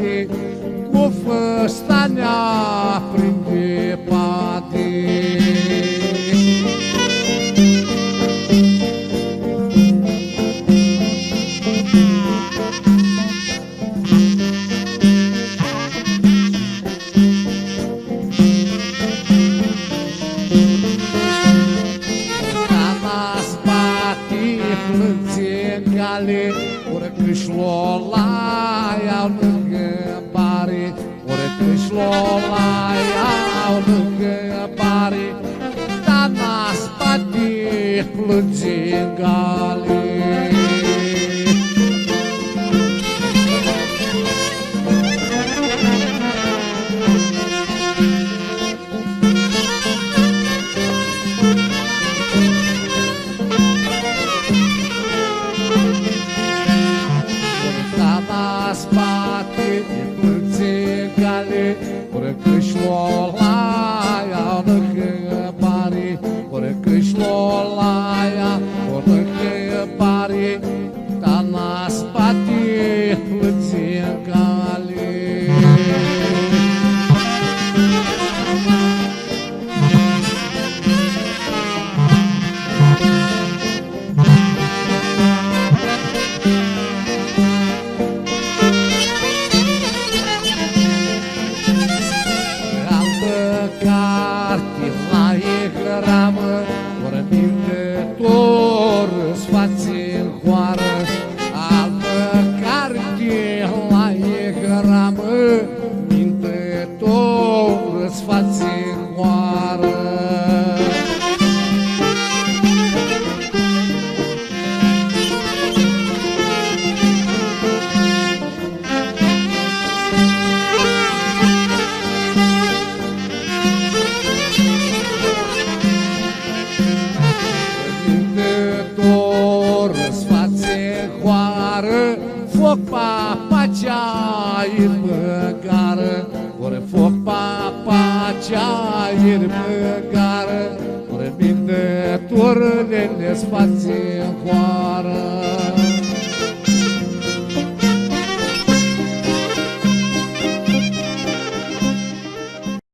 pade, cu făstanea prinde pade. Ori câșlola iau lângă bare, ori câșlola iau lângă bare, dar n-a spate plânge gale. Spate plânge gale, ori câșlola iau lângă bare, ori câșlola iau lângă bare, dar n-a spate plânge gale. Ori mintător îți faci în hoară, albă carte la ecramă, mintător îți faci în hoară. Foc papacea-i băgară, ori foc papacea-i băgară, ori mintătorele-s faci în hoară.